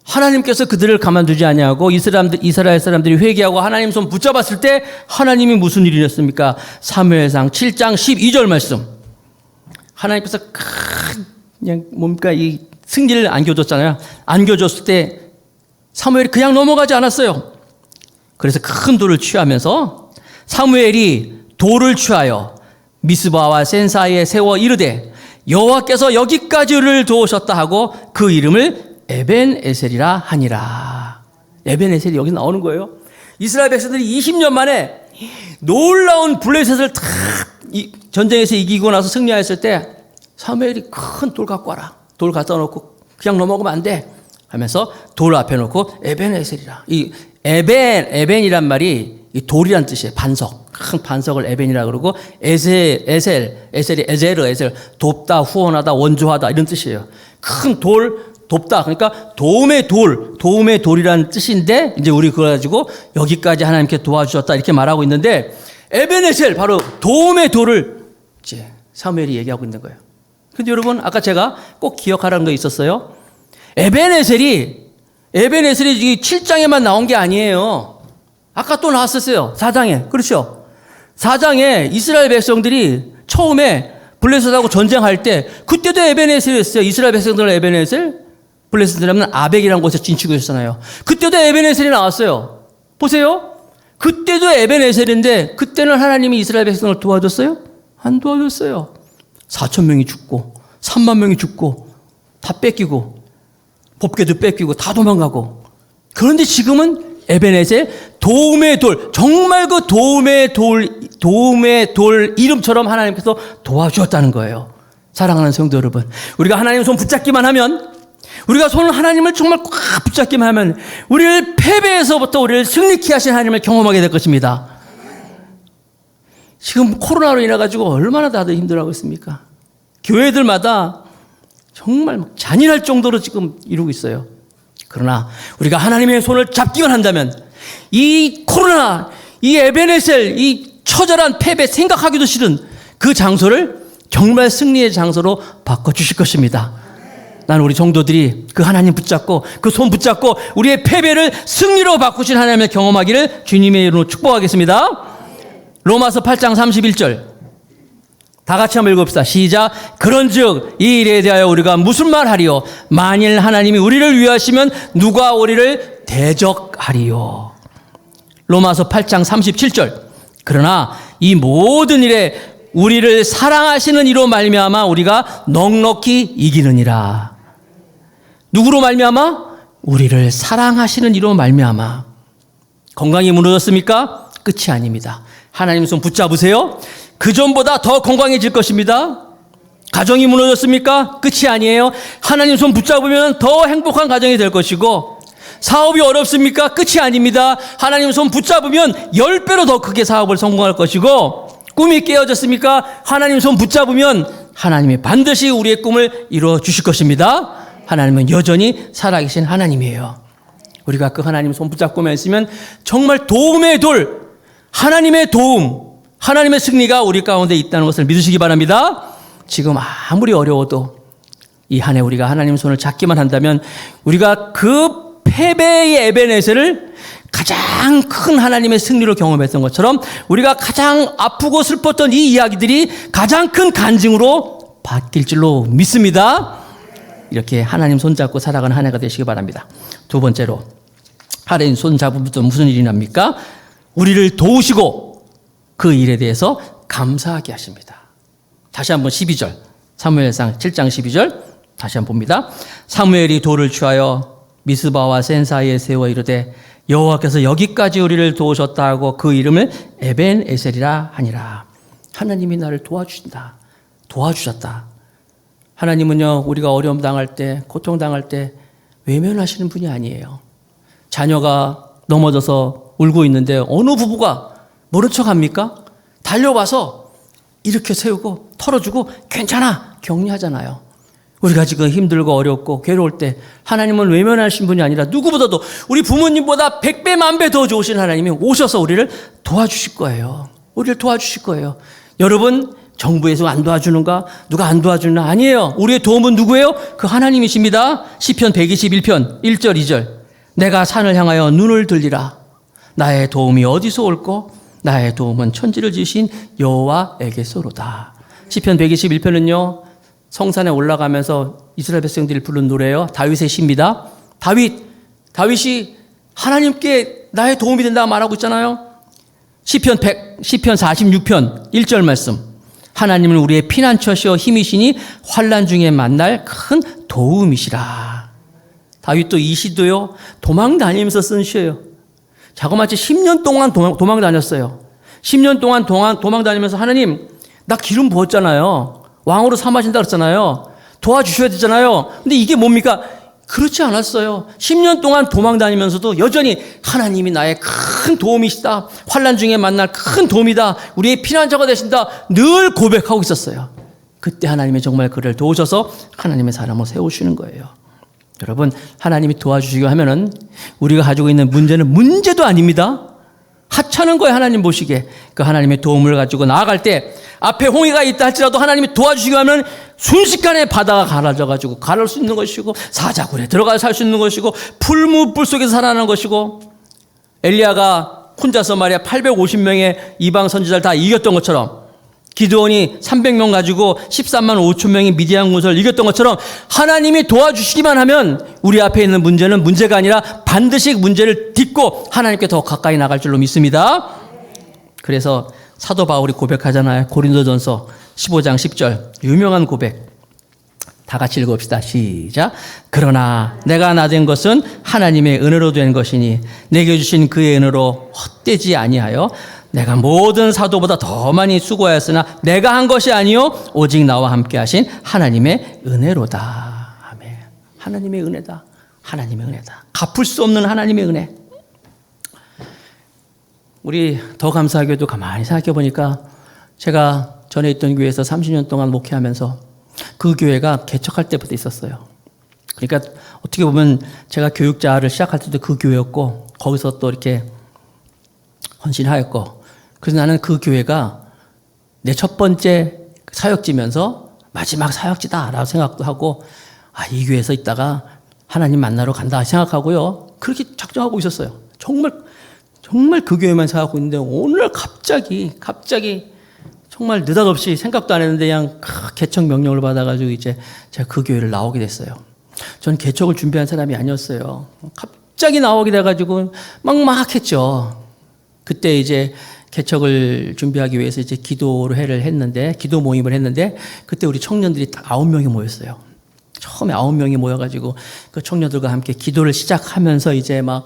하나님께서 그들을 가만두지 아니하고 이스라엘 사람들이 회개하고 하나님 손 붙잡았을 때 하나님이 무슨 일이 일어났습니까? 사무엘상 7장 12절 말씀. 하나님께서 그냥 뭡니까 이 승리를 안겨줬잖아요. 안겨줬을 때 사무엘이 그냥 넘어가지 않았어요. 그래서 큰 돌을 취하면서 사무엘이 돌을 취하여 미스바와 센 사이에 세워 이르되 여호와께서 여기까지를 도우셨다 하고 그 이름을 에벤에셀이라 하니라. 에벤에셀이 여기 나오는 거예요. 이스라엘 백성들이 20년 만에 놀라운 블레셋을 전쟁에서 이기고 나서 승리하였을 때 사무엘이 큰 돌 갖고 와라. 돌 갖다 놓고 그냥 넘어가면 안 돼 하면서 돌 앞에 놓고 에벤에셀이라. 이 에벤이란 말이 이 돌이란 뜻이에요. 반석. 큰 반석을 에벤이라 그러고 에셀이 에셀 돕다, 후원하다, 원조하다 이런 뜻이에요. 큰 돌, 돕다. 그러니까 도움의 돌이라는 뜻인데 이제 우리 그거 가지고 여기까지 하나님께 도와주셨다 이렇게 말하고 있는데 에벤에셀 바로 도움의 돌을 이제 사무엘이 얘기하고 있는 거예요. 근데 여러분 아까 제가 꼭 기억하라는 거 있었어요. 에벤에셀이 7장에만 나온 게 아니에요. 아까 또 나왔었어요. 4장에. 그렇죠? 4장에 이스라엘 백성들이 처음에 블레셋하고 전쟁할 때 그때도 에벤에셀이었어요. 이스라엘 백성들은 에벤에셀, 블레셋이라면 아벡이라는 곳에 진치고 있었잖아요. 그때도 에벤에셀이 나왔어요. 보세요. 그때도 에벤에셀인데 그때는 하나님이 이스라엘 백성을 도와줬어요? 안 도와줬어요. 4,000명이 죽고 3만 명이 죽고 다 뺏기고 법궤도 뺏기고 다 도망가고. 그런데 지금은 에벤에셀 도움의 돌, 정말 그 도움의 돌 이름처럼 하나님께서 도와주었다는 거예요. 사랑하는 성도 여러분, 우리가 하나님 손 붙잡기만 하면, 우리가 손 하나님을 정말 꽉 붙잡기만 하면 우리를 패배에서부터 우리를 승리케 하신 하나님을 경험하게 될 것입니다. 지금 코로나로 인해 가지고 얼마나 다들 힘들어하고 있습니까? 교회들마다 정말 잔인할 정도로 지금 이루고 있어요. 그러나 우리가 하나님의 손을 잡기만 한다면 이 코로나, 이 에벤에셀, 이 처절한 패배, 생각하기도 싫은 그 장소를 정말 승리의 장소로 바꿔주실 것입니다. 나는 우리 성도들이 그 하나님 붙잡고 그 손 붙잡고 우리의 패배를 승리로 바꾸신 하나님을 경험하기를 주님의 이름으로 축복하겠습니다. 로마서 8장 31절 다 같이 한번 읽읍시다. 시작. 그런즉 이 일에 대하여 우리가 무슨 말하리요? 만일 하나님이 우리를 위하시면 누가 우리를 대적하리요? 로마서 8장 37절 그러나 이 모든 일에 우리를 사랑하시는 이로 말미암아 우리가 넉넉히 이기느니라. 누구로 말미암아? 우리를 사랑하시는 이로 말미암아. 건강이 무너졌습니까? 끝이 아닙니다. 하나님 손 붙잡으세요. 그 전보다 더 건강해질 것입니다. 가정이 무너졌습니까? 끝이 아니에요. 하나님 손 붙잡으면 더 행복한 가정이 될 것이고, 사업이 어렵습니까? 끝이 아닙니다. 하나님 손 붙잡으면 10배로 더 크게 사업을 성공할 것이고, 꿈이 깨어졌습니까? 하나님 손 붙잡으면 하나님이 반드시 우리의 꿈을 이루어 주실 것입니다. 하나님은 여전히 살아계신 하나님이에요. 우리가 그 하나님 손 붙잡고만 있으면 정말 도움의 돌, 하나님의 도움, 하나님의 승리가 우리 가운데 있다는 것을 믿으시기 바랍니다. 지금 아무리 어려워도 이 한 해 우리가 하나님 손을 잡기만 한다면 우리가 그 패배의 에베네셀을 가장 큰 하나님의 승리로 경험했던 것처럼 우리가 가장 아프고 슬펐던 이 이야기들이 가장 큰 간증으로 바뀔 줄로 믿습니다. 이렇게 하나님 손잡고 살아가는 한 해가 되시기 바랍니다. 두 번째로, 하나님 손잡으면 또 무슨 일이 납니까? 우리를 도우시고 그 일에 대해서 감사하게 하십니다. 다시 한번 12절, 사무엘상 7장 12절 다시 한번 봅니다. 사무엘이 돌을 취하여 미스바와 센 사이에 세워 이르되 여호와께서 여기까지 우리를 도우셨다 하고 그 이름을 에벤에셀이라 하니라. 하나님이 나를 도와주신다, 도와주셨다. 하나님은요, 우리가 어려움 당할 때, 고통 당할 때 외면하시는 분이 아니에요. 자녀가 넘어져서 울고 있는데 어느 부부가 모른 척 합니까? 달려와서 일으켜 세우고 털어주고 괜찮아, 격려하잖아요. 우리가 지금 힘들고 어렵고 괴로울 때 하나님은 외면하신 분이 아니라 누구보다도 우리 부모님보다 100배, 1000배 더 좋으신 하나님이 오셔서 우리를 도와주실 거예요. 우리를 도와주실 거예요. 여러분, 정부에서 안 도와주는가? 누가 안 도와주나? 아니에요. 우리의 도움은 누구예요? 그 하나님이십니다. 시편 121편 1절 2절 내가 산을 향하여 눈을 들리라. 나의 도움이 어디서 올꼬? 나의 도움은 천지를 지으신 여호와에게서로다. 시편 121편은요, 성산에 올라가면서 이스라엘 백성들이 부른 노래예요. 다윗의 시입니다. 다윗이 하나님께 나의 도움이 된다 말하고 있잖아요. 시편 46편 1절 말씀. 하나님은 우리의 피난처시여 힘이시니 환난 중에 만날 큰 도움이시라. 다윗도 이 시도요, 도망 다니면서 쓴 시예요. 자그마치 10년 동안 도망 다녔어요. 10년 동안 도망 다니면서 하나님, 나 기름 부었잖아요. 왕으로 삼으신다 그랬잖아요. 도와주셔야 되잖아요. 근데 이게 뭡니까? 그렇지 않았어요. 10년 동안 도망 다니면서도 여전히 하나님이 나의 큰 도움이시다. 환난 중에 만날 큰 도움이다. 우리의 피난처가 되신다. 늘 고백하고 있었어요. 그때 하나님이 정말 그를 도우셔서 하나님의 사람을 세우시는 거예요. 여러분, 하나님이 도와주시기 하면은 우리가 가지고 있는 문제는 문제도 아닙니다. 하찮은 거예요. 하나님 보시기에. 그 하나님의 도움을 가지고 나아갈 때 앞에 홍해가 있다 할지라도 하나님이 도와주시기 하면 순식간에 바다가 가라져가지고 가를 수 있는 것이고, 사자굴에 들어가서 살 수 있는 것이고, 풀무불 속에서 살아나는 것이고, 엘리야가 혼자서 말이야 850명의 이방 선지자를 다 이겼던 것처럼, 기드온이 300명 가지고 13만 5천 명의 미디안 군사를 이겼던 것처럼 하나님이 도와주시기만 하면 우리 앞에 있는 문제는 문제가 아니라 반드시 문제를 딛고 하나님께 더 가까이 나갈 줄로 믿습니다. 그래서 사도 바울이 고백하잖아요. 고린도전서 15장 10절 유명한 고백. 다 같이 읽읍시다. 시작. 그러나 내가 나된 것은 하나님의 은혜로 된 것이니 내게 주신 그의 은혜로 헛되지 아니하여 내가 모든 사도보다 더 많이 수고하였으나 내가 한 것이 아니요 오직 나와 함께 하신 하나님의 은혜로다. 아멘. 하나님의 은혜다. 하나님의 은혜다. 갚을 수 없는 하나님의 은혜. 우리 더 감사하게도 가만히 생각해 보니까 제가 전에 있던 교회에서 30년 동안 목회하면서 그 교회가 개척할 때부터 있었어요. 그러니까 어떻게 보면 제가 교육자를 시작할 때도 그 교회였고, 거기서 또 이렇게 헌신하였고, 그래서 나는 그 교회가 내 첫 번째 사역지면서 마지막 사역지다라고 생각도 하고, 이 교회에서 있다가 하나님 만나러 간다 생각하고요. 그렇게 작정하고 있었어요. 정말 그 교회만 생각하고 있는데, 오늘 갑자기 정말 느닷없이 생각도 안 했는데 그냥 개척 명령을 받아가지고 이제 제가 그 교회를 나오게 됐어요. 전 개척을 준비한 사람이 아니었어요. 갑자기 나오게 돼가지고 막 했죠. 그때 이제 개척을 준비하기 위해서 이제 기도 모임을 했는데, 그때 우리 청년들이 딱 9명이 모였어요. 처음에 9명이 모여가지고 그 청년들과 함께 기도를 시작하면서 이제 막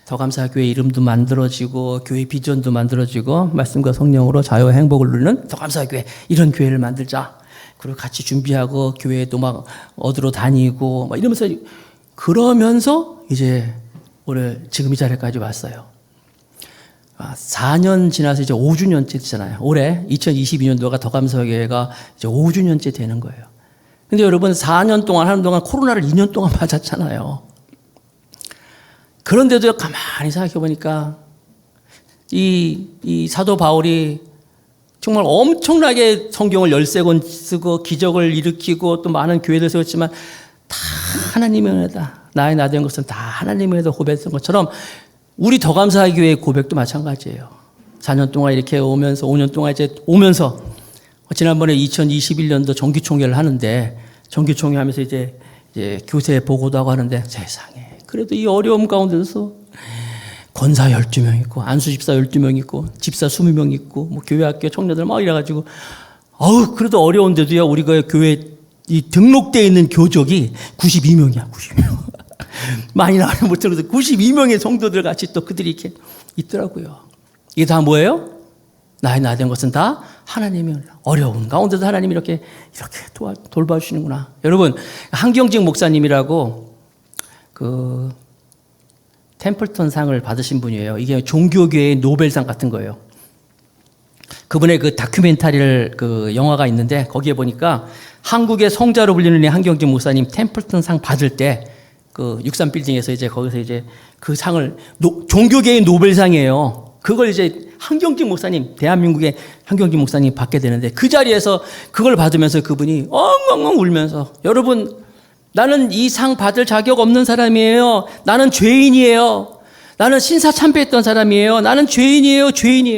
더감사교회 이름도 만들어지고 교회 비전도 만들어지고 말씀과 성령으로 자유와 행복을 누리는 더감사교회, 이런 교회를 만들자. 그리고 같이 준비하고 교회도 막 얻으러 다니고 막 이러면서, 그러면서 이제 오늘 지금 이 자리까지 왔어요. 4년 지나서 이제 5주년째 되잖아요. 올해 2022년도가 더감사교회가 이제 5주년째 되는 거예요. 근데 여러분, 4년 동안 하는 동안 코로나를 2년 동안 맞았잖아요. 그런데도 가만히 생각해 보니까 이 사도 바울이 정말 엄청나게 성경을 13권 쓰고 기적을 일으키고 또 많은 교회를 세웠지만 다 하나님의 은혜다. 나의 나 된 것은 다 하나님의 은혜다 고백했던 것처럼 우리 더감사의 교회의 고백도 마찬가지예요. 4년 동안 이렇게 오면서 5년 동안 이제 오면서 지난번에 2021년도 정기총회를 하는데, 정기총회 하면서 이제 교세 보고도 하고 하는데, 세상에 그래도 이 어려움 가운데서 권사 12명 있고 안수집사 12명 있고 집사 20명 있고 뭐 교회 학교 청년들 막 이래가지고, 그래도 어려운데도요, 우리가 교회 이 등록되어 있는 교족이 92명이야. 92명. 많이 나가지 못해서 92명의 성도들 같이 또 그들이 이렇게 있더라고요. 이게 다 뭐예요? 나의 나 된 것은 다 하나님이, 어려운 가운데도 하나님이 이렇게 돌봐주시는구나. 여러분, 한경직 목사님이라고 그 템플턴 상을 받으신 분이에요. 이게 종교계의 노벨상 같은 거예요. 그분의 그 다큐멘터리를 그 영화가 있는데, 거기에 보니까 한국의 성자로 불리는 한경직 목사님 템플턴 상 받을 때 그 63빌딩에서 이제 거기서 이제 그 상을, 종교계의 노벨상이에요. 그걸 이제 한경직 목사님, 대한민국의 한경직 목사님이 받게 되는데, 그 자리에서 그걸 받으면서 그분이 엉엉엉 울면서, 여러분, 나는 이 상 받을 자격 없는 사람이에요. 나는 죄인이에요. 나는 신사참배했던 사람이에요. 나는 죄인이에요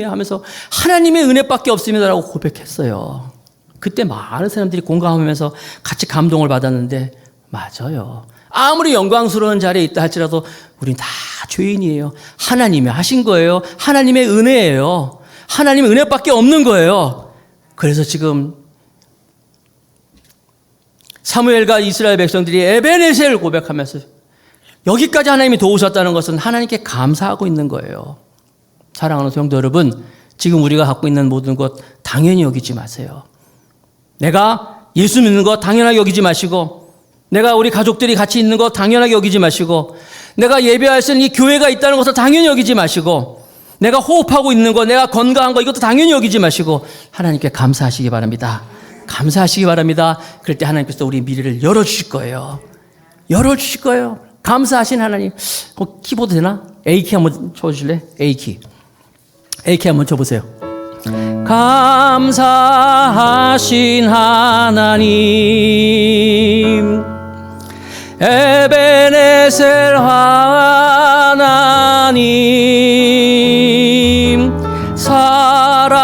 하면서 하나님의 은혜밖에 없습니다라고 고백했어요. 그때 많은 사람들이 공감하면서 같이 감동을 받았는데, 맞아요. 아무리 영광스러운 자리에 있다 할지라도 우린 다 죄인이에요. 하나님이 하신 거예요. 하나님의 은혜예요. 하나님의 은혜밖에 없는 거예요. 그래서 지금 사무엘과 이스라엘 백성들이 에베네셀을 고백하면서 여기까지 하나님이 도우셨다는 것은 하나님께 감사하고 있는 거예요. 사랑하는 성도 여러분, 지금 우리가 갖고 있는 모든 것 당연히 여기지 마세요. 내가 예수 믿는 거 당연하게 여기지 마시고, 내가 우리 가족들이 같이 있는 거 당연하게 여기지 마시고, 내가 예배할 수 있는 이 교회가 있다는 것을 당연히 여기지 마시고, 내가 호흡하고 있는 거, 내가 건강한 거, 이것도 당연히 여기지 마시고 하나님께 감사하시기 바랍니다. 감사하시기 바랍니다. 그럴 때 하나님께서 우리 미래를 열어주실 거예요. 열어주실 거예요. 감사하신 하나님. 키보드 되나? A키 한번 쳐주실래? A키 한번 쳐보세요. 감사하신 하나님, 에베네셀 하나님, 살아계신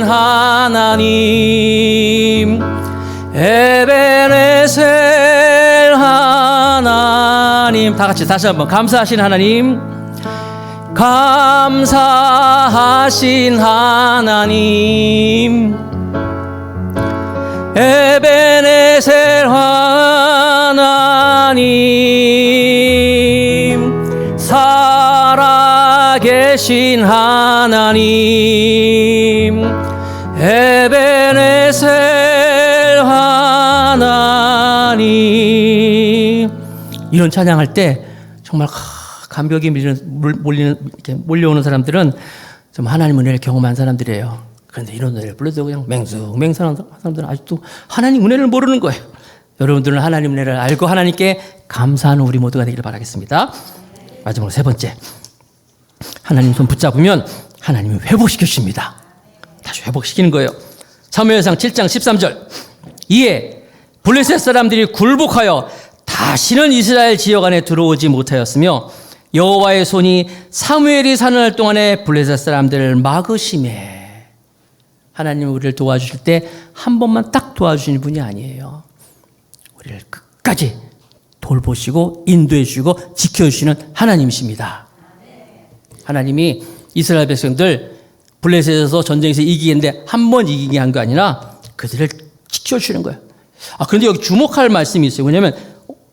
하나님, 에베네셀 하나님. 다 같이 다시 한번. 감사하신 하나님, 감사하신 하나님, 에베네셀 하나님, 살아계신 하나님, 에베네셀 하나님. 이런 찬양할 때 정말 감격이 몰려오는 사람들은 좀 하나님 은혜를 경험한 사람들이에요. 그런데 이런 노래를 불러도 그냥 맹수맹수한 사람들은 아직도 하나님 은혜를 모르는 거예요. 여러분들은 하나님 은혜를 알고 하나님께 감사하는 우리 모두가 되기를 바라겠습니다. 마지막으로 세 번째, 하나님 손 붙잡으면 하나님이 회복시켜 주십니다. 다시 회복시키는 거예요. 사무엘상 7장 13절. 이에 블레셋 사람들이 굴복하여 다시는 이스라엘 지역 안에 들어오지 못하였으며 여호와의 손이 사무엘이 사는 날 동안에 블레셋 사람들을 막으심에. 하나님은 우리를 도와주실 때 한 번만 딱 도와주시는 분이 아니에요. 우리를 끝까지 돌보시고 인도해 주시고 지켜주시는 하나님이십니다. 하나님이 이스라엘 백성들 블레셋에서 전쟁에서 이기겠는데 한 번 이기게 한 게 아니라 그들을 지켜주시는 거예요. 그런데 여기 주목할 말씀이 있어요. 왜냐하면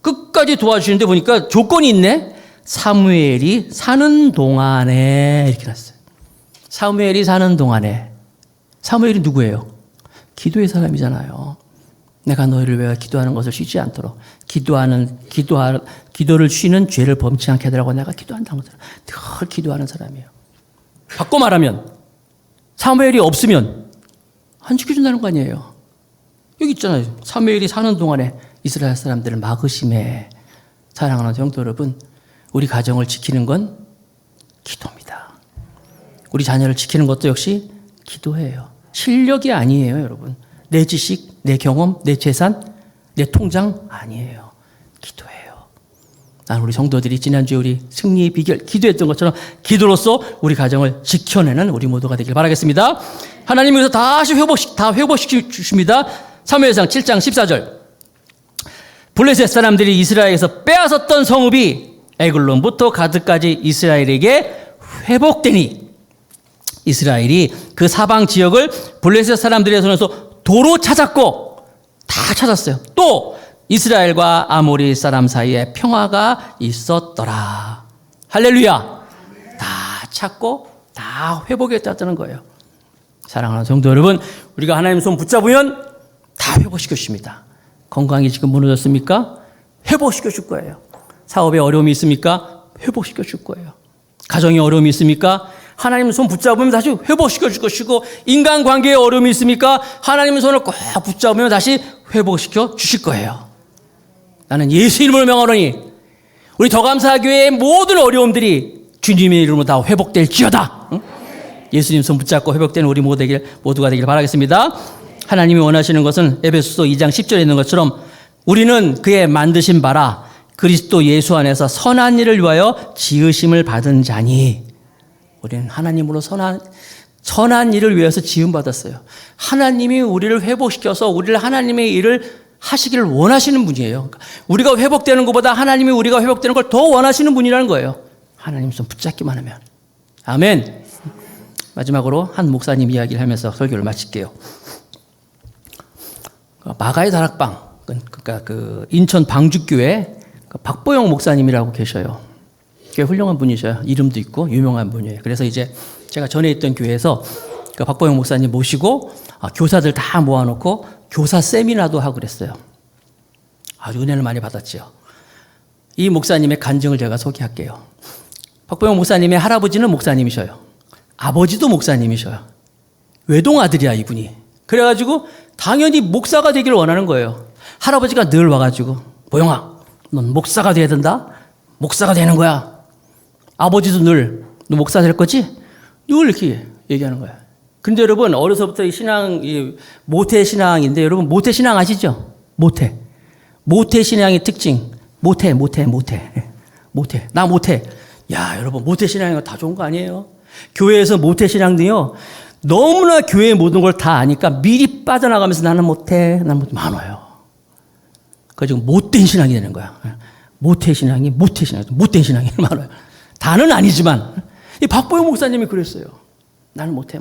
끝까지 도와주시는데 보니까 조건이 있네. 사무엘이 사는 동안에 이렇게 났어요. 사무엘이 사는 동안에. 사무엘이 누구예요? 기도의 사람이잖아요. 내가 너희를 위하여 기도하는 것을 쉬지 않도록 기도를 쉬는 죄를 범치 않게 하더라고 내가 기도한다는 거잖아요. 늘 기도하는 사람이에요. 바꿔 말하면 사무엘이 없으면 안 지켜준다는 거 아니에요. 여기 있잖아요. 사무엘이 사는 동안에 이스라엘 사람들을 막으심에. 사랑하는 성도 여러분, 우리 가정을 지키는 건 기도입니다. 우리 자녀를 지키는 것도 역시 기도예요. 실력이 아니에요, 여러분. 내 지식, 내 경험, 내 재산, 내 통장 아니에요. 기도예요. 난 우리 성도들이 지난주에 우리 승리의 비결 기도했던 것처럼 기도로서 우리 가정을 지켜내는 우리 모두가 되길 바라겠습니다. 하나님께서 다시 회복시켜 주십니다. 사무엘상 7장 14절. 블레셋 사람들이 이스라엘에서 빼앗았던 성읍이 에글론부터 가드까지 이스라엘에게 회복되니 이스라엘이 그 사방 지역을 블레셋 사람들의 손에서 도로 찾았고 다 찾았어요. 또 이스라엘과 아모리 사람 사이에 평화가 있었더라. 할렐루야. 다 찾고 다 회복했다는 거예요. 사랑하는 성도 여러분, 우리가 하나님 손 붙잡으면 다 회복시켜 주십니다. 건강이 지금 무너졌습니까? 회복시켜 줄 거예요. 사업에 어려움이 있습니까? 회복시켜 줄 거예요. 가정에 어려움이 있습니까? 하나님 손 붙잡으면 다시 회복시켜 줄 것이고, 인간관계에 어려움이 있습니까? 하나님 손을 꼭 붙잡으면 다시 회복시켜 주실 거예요. 나는 예수 이름으로 명하노니 우리 더감사교회의 모든 어려움들이 주님의 이름으로 다 회복될지어다. 응? 예수님 손 붙잡고 회복되는 우리 모두가 되길 바라겠습니다. 하나님이 원하시는 것은 에베소서 2장 10절에 있는 것처럼 우리는 그의 만드신 바라 그리스도 예수 안에서 선한 일을 위하여 지으심을 받은 자니. 우리는 하나님으로 선한 일을 위해서 지음받았어요. 하나님이 우리를 회복시켜서 우리를 하나님의 일을 하시기를 원하시는 분이에요. 우리가 회복되는 것보다 하나님이 우리가 회복되는 걸 더 원하시는 분이라는 거예요. 하나님 손 붙잡기만 하면. 아멘. 마지막으로 한 목사님 이야기를 하면서 설교를 마칠게요. 마가의 다락방, 그러니까 그 인천 방주교회 박보영 목사님이라고 계셔요. 꽤 훌륭한 분이셔요. 이름도 있고 유명한 분이에요. 그래서 이제 제가 전에 있던 교회에서 그 박보영 목사님 모시고 교사들 다 모아놓고 교사 세미나도 하고 그랬어요. 아주 은혜를 많이 받았죠. 이 목사님의 간증을 제가 소개할게요. 박보영 목사님의 할아버지는 목사님이셔요. 아버지도 목사님이셔요. 외동아들이야 이분이. 그래가지고 당연히 목사가 되기를 원하는 거예요. 할아버지가 늘 와가지고 보영아 넌 목사가 돼야 된다. 목사가 되는 거야. 아버지도 늘 너 목사 될 거지? 늘 이렇게 얘기하는 거야. 근데 여러분 어려서부터 이 신앙이 모태 신앙인데 여러분 모태 신앙 아시죠? 모태 신앙의 특징 모태 나 모태. 야 여러분 모태 신앙이 다 좋은 거 아니에요? 교회에서 모태 신앙도요 너무나 교회의 모든 걸 다 아니까 미리 빠져나가면서 나는 모태 많아요. 그래서 못된 신앙이 되는 거야. 못된 신앙이 못된 신앙이 많아요. 다는 아니지만 이 박보영 목사님이 그랬어요. 나는 못해.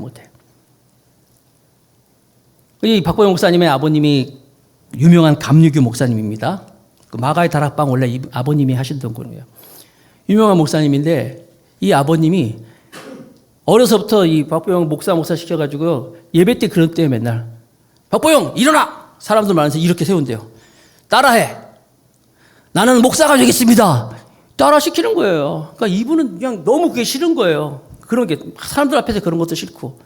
이 박보영 목사님의 아버님이 유명한 감리교 목사님입니다. 그 마가의 다락방 원래 이 아버님이 하시던 거예요. 유명한 목사님인데 이 아버님이 어려서부터 이 박보영 목사 시켜가지고 예배 때 그런 때에 맨날 박보영 일어나! 사람들 많아서 이렇게 세운대요. 따라해. 나는 목사가 되겠습니다. 따라 시키는 거예요. 그러니까 이분은 그냥 너무 그게 싫은 거예요. 그런 게 사람들 앞에서 그런 것도 싫고.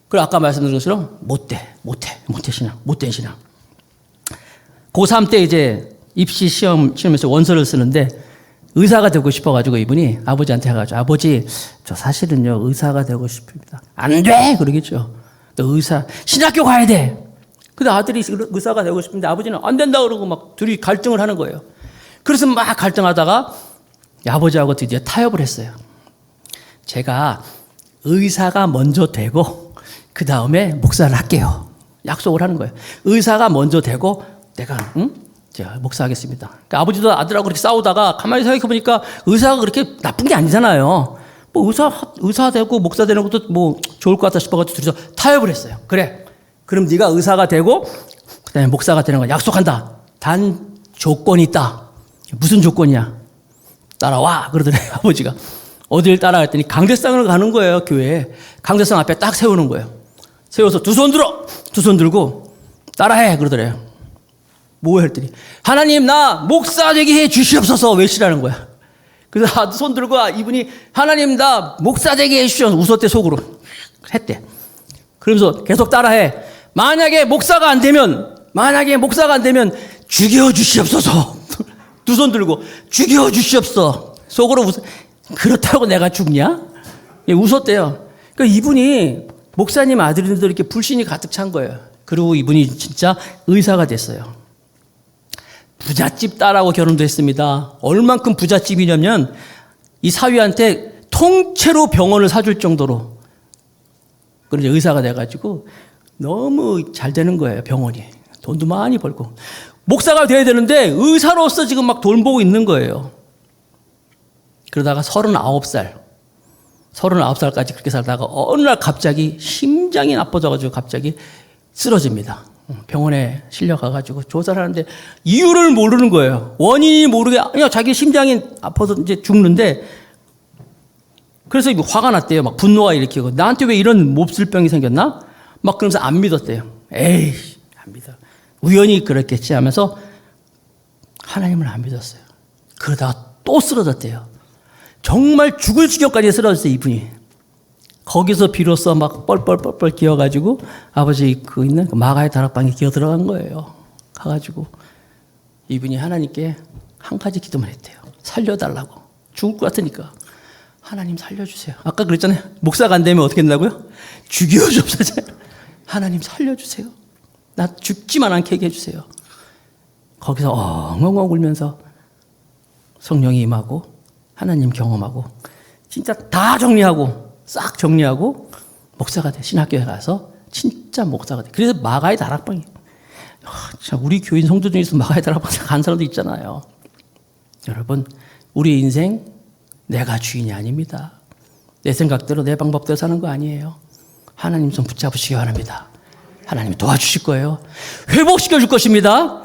그리고 아까 말씀드린 것처럼 못된 신앙. 고3 때 이제 입시 시험에서 원서를 쓰는데 의사가 되고 싶어가지고 이분이 아버지한테 해가지고 아버지 저 사실은요 의사가 되고 싶습니다. 안 돼! 그러겠죠. 또 의사 신학교 가야 돼. 근데 아들이 의사가 되고 싶은데 아버지는 안 된다 그러고 막 둘이 갈등을 하는 거예요. 그래서 막 갈등하다가 아버지하고 드디어 타협을 했어요. 제가 의사가 먼저 되고 그 다음에 목사를 할게요. 약속을 하는 거예요. 의사가 먼저 되고 내가 제가 목사하겠습니다. 그러니까 아버지도 아들하고 그렇게 싸우다가 가만히 생각해 보니까 의사가 그렇게 나쁜 게 아니잖아요. 뭐 의사 되고 목사 되는 것도 뭐 좋을 것 같다 싶어가지고 둘이서 타협을 했어요. 그래. 그럼 네가 의사가 되고 그다음에 목사가 되는 거 약속한다. 단 조건이 있다. 무슨 조건이야? 따라와 그러더래요. 아버지가. 어딜 따라갔더니 강대상을 가는 거예요. 교회에. 강대상 앞에 딱 세우는 거예요. 세워서 두 손 들어. 두 손 들고 따라해 그러더래요. 뭐 했더니 하나님 나 목사 되게 해 주시옵소서 외치라는 거야. 그래서 손 들고 이분이 하나님 나 목사 되게 해 주시옵소서 웃었대 속으로. 했대. 그러면서 계속 따라해. 만약에 목사가 안 되면 죽여 주시옵소서. 두 손 들고 죽여 주시옵소서. 속으로 그렇다고 내가 죽냐? 예, 웃었대요. 그러니까 이분이 목사님 아들인데 이렇게 불신이 가득 찬 거예요. 그리고 이분이 진짜 의사가 됐어요. 부잣집 딸하고 결혼도 했습니다. 얼만큼 부잣집이냐면 이 사위한테 통째로 병원을 사줄 정도로 그런데 의사가 돼가지고 너무 잘 되는 거예요. 병원이. 돈도 많이 벌고. 목사가 돼야 되는데 의사로서 지금 막 돈 보고 있는 거예요. 그러다가 39살까지 그렇게 살다가 어느 날 갑자기 심장이 나빠져가지고 갑자기 쓰러집니다. 병원에 실려가가지고 조사를 하는데 이유를 모르는 거예요. 원인이 모르게 그냥 자기 심장이 아파서 이제 죽는데 그래서 화가 났대요. 막 분노가 일으키고 나한테 왜 이런 몹쓸 병이 생겼나? 막 그러면서 안 믿었대요. 에이 안 믿어. 우연히 그랬겠지 하면서 하나님을 안 믿었어요. 그러다가 또 쓰러졌대요. 정말 죽을 지경까지 쓰러졌어요. 이분이. 거기서 비로소 막 뻘뻘뻘뻘 기어가지고 아버지 그 있는 마가의 다락방에 기어 들어간 거예요. 가가지고 이분이 하나님께 한 가지 기도만 했대요. 살려달라고. 죽을 것 같으니까. 하나님 살려주세요. 아까 그랬잖아요. 목사가 안 되면 어떻게 된다고요? 죽여주옵소서. 하나님 살려주세요. 나 죽지만 않게 해주세요. 거기서 엉엉엉 울면서 성령이 임하고 하나님 경험하고 진짜 다 정리하고 싹 정리하고 목사가 돼. 신학교에 가서 진짜 목사가 돼. 그래서 마가의 다락방이에요. 우리 교인 성도 중에서 마가의 다락방에 간 사람도 있잖아요. 여러분 우리 인생 내가 주인이 아닙니다. 내 생각대로 내 방법대로 사는 거 아니에요. 하나님 손 붙잡으시기 바랍니다. 하나님이 도와주실 거예요. 회복시켜 줄 것입니다.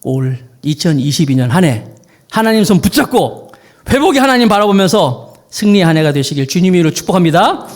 올 2022년 한 해 하나님 손 붙잡고 회복의 하나님 바라보면서 승리의 한 해가 되시길 주님의 이름으로 축복합니다.